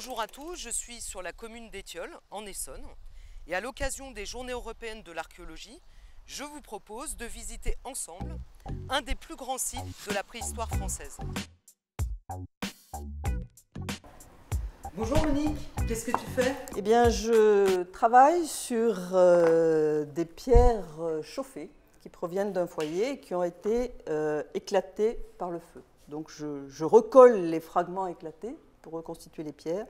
Bonjour à tous, je suis sur la commune d'Étiolles, en Essonne. Et à l'occasion des Journées européennes de l'archéologie, je vous propose de visiter ensemble un des plus grands sites de la préhistoire française. Bonjour Monique, qu'est-ce que tu fais? Eh bien, je travaille sur des pierres chauffées qui proviennent d'un foyer et qui ont été éclatées par le feu. Donc, je recolle les fragments éclatés pour reconstituer les pierres.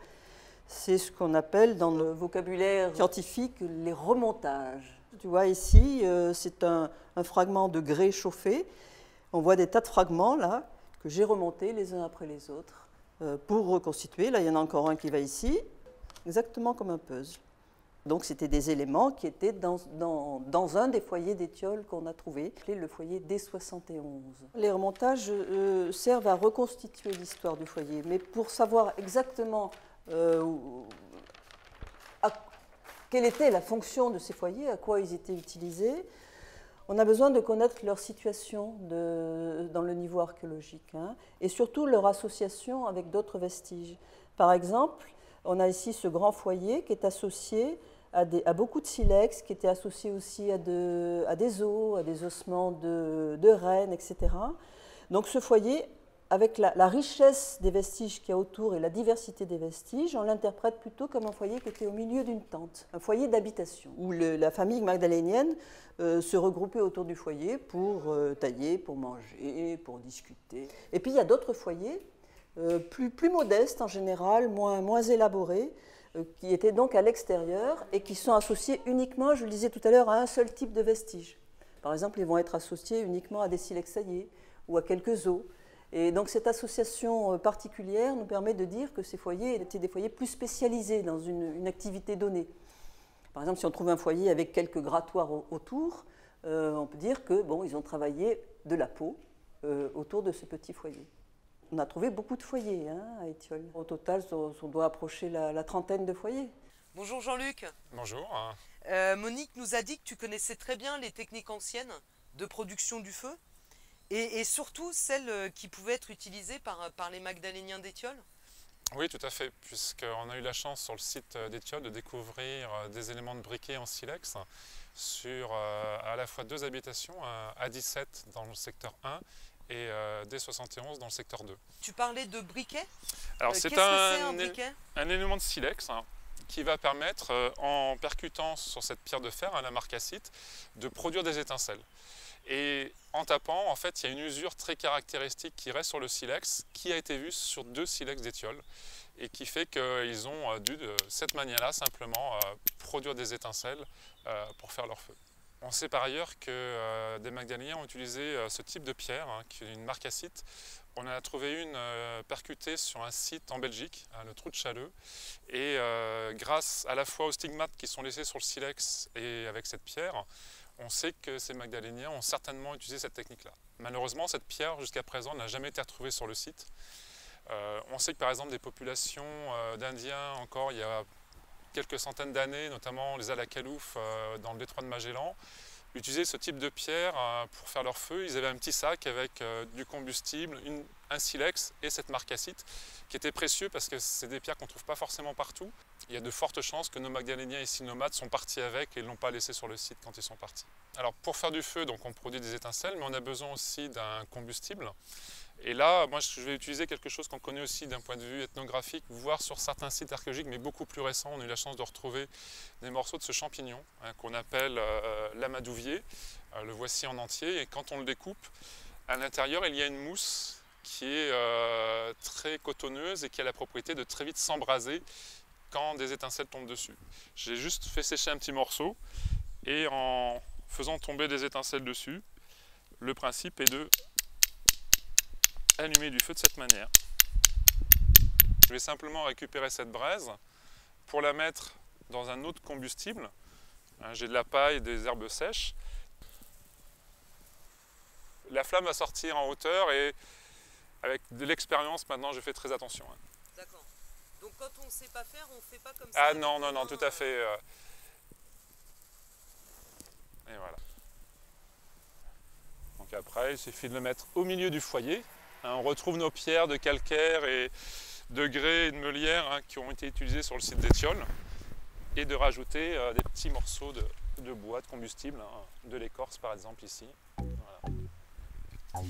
C'est ce qu'on appelle dans le vocabulaire scientifique les remontages. Tu vois ici, c'est un fragment de grès chauffé. On voit des tas de fragments là que j'ai remontés les uns après les autres pour reconstituer. Là, il y en a encore un qui va ici, exactement comme un puzzle. Donc, c'était des éléments qui étaient dans un des foyers d'Étiolles qu'on a trouvé, le foyer D71. Les remontages servent à reconstituer l'histoire du foyer, mais pour savoir exactement quelle était la fonction de ces foyers, à quoi ils étaient utilisés, on a besoin de connaître leur situation dans le niveau archéologique, et surtout leur association avec d'autres vestiges. Par exemple, on a ici ce grand foyer qui est associé à beaucoup de silex, qui était associé aussi à des os, à des ossements de rennes, etc. Donc ce foyer, avec la richesse des vestiges qu'il y a autour et la diversité des vestiges, on l'interprète plutôt comme un foyer qui était au milieu d'une tente, un foyer d'habitation, où la famille magdalénienne se regroupait autour du foyer pour tailler, pour manger, pour discuter. Et puis il y a d'autres foyers plus modestes en général, moins élaborés, qui étaient donc à l'extérieur et qui sont associés uniquement, je le disais tout à l'heure, à un seul type de vestige. Par exemple, ils vont être associés uniquement à des silex taillés ou à quelques os. Et donc cette association particulière nous permet de dire que ces foyers étaient des foyers plus spécialisés dans une activité donnée. Par exemple, si on trouve un foyer avec quelques grattoirs autour, on peut dire que ils ont travaillé de la peau autour de ce petit foyer. On a trouvé beaucoup de foyers à Étiolles. Au total, on doit approcher la trentaine de foyers. Bonjour Jean-Luc. Bonjour. Monique nous a dit que tu connaissais très bien les techniques anciennes de production du feu et surtout celles qui pouvaient être utilisées par les Magdaléniens d'Étiolles. Oui, tout à fait, puisqu'on a eu la chance sur le site d'Étiolles de découvrir des éléments de briquet en silex sur à la fois deux habitations, A17 dans le secteur 1 et D71 dans le secteur 2. Tu parlais de briquet. Alors c'est un élément de silex qui va permettre, en percutant sur cette pierre de fer, la marcassite, de produire des étincelles. Et en tapant, en fait, il y a une usure très caractéristique qui reste sur le silex, qui a été vue sur deux silex d'Étiolles, et qui fait qu'ils ont dû, de cette manière-là, simplement produire des étincelles pour faire leur feu. On sait par ailleurs que des Magdaléniens ont utilisé ce type de pierre, qui est une marcassite. On en a trouvé une percutée sur un site en Belgique, le Trou de Challeux, et grâce à la fois aux stigmates qui sont laissés sur le silex et avec cette pierre, on sait que ces Magdaléniens ont certainement utilisé cette technique-là. Malheureusement, cette pierre, jusqu'à présent, n'a jamais été retrouvée sur le site. On sait que par exemple des populations d'Indiens, encore il y a quelques centaines d'années, notamment les Alakalouf dans le détroit de Magellan, utilisaient ce type de pierre pour faire leur feu. Ils avaient un petit sac avec du combustible, un silex et cette marcassite qui était précieux parce que c'est des pierres qu'on ne trouve pas forcément partout. Il y a de fortes chances que nos Magdaléniens ici nomades sont partis avec et ne l'ont pas laissé sur le site quand ils sont partis. Alors pour faire du feu, donc on produit des étincelles, mais on a besoin aussi d'un combustible. Et là, moi, je vais utiliser quelque chose qu'on connaît aussi d'un point de vue ethnographique, voire sur certains sites archéologiques, mais beaucoup plus récents. On a eu la chance de retrouver des morceaux de ce champignon qu'on appelle l'amadouvier. Le voici en entier. Et quand on le découpe, à l'intérieur, il y a une mousse qui est très cotonneuse et qui a la propriété de très vite s'embraser quand des étincelles tombent dessus. J'ai juste fait sécher un petit morceau et en faisant tomber des étincelles dessus, le principe est de allumer du feu de cette manière. Je vais simplement récupérer cette braise pour la mettre dans un autre combustible. J'ai de la paille et des herbes sèches. La flamme va sortir en hauteur et avec de l'expérience maintenant je fais très attention. D'accord. Donc quand on ne sait pas faire, on ne fait pas comme ça. Ah non, non, non, tout à fait. Et voilà. Donc après, il suffit de le mettre au milieu du foyer. On retrouve nos pierres de calcaire et de grès et de meulière qui ont été utilisés sur le site d'Étiolles et de rajouter des petits morceaux de bois, de combustible, de l'écorce par exemple ici. Voilà.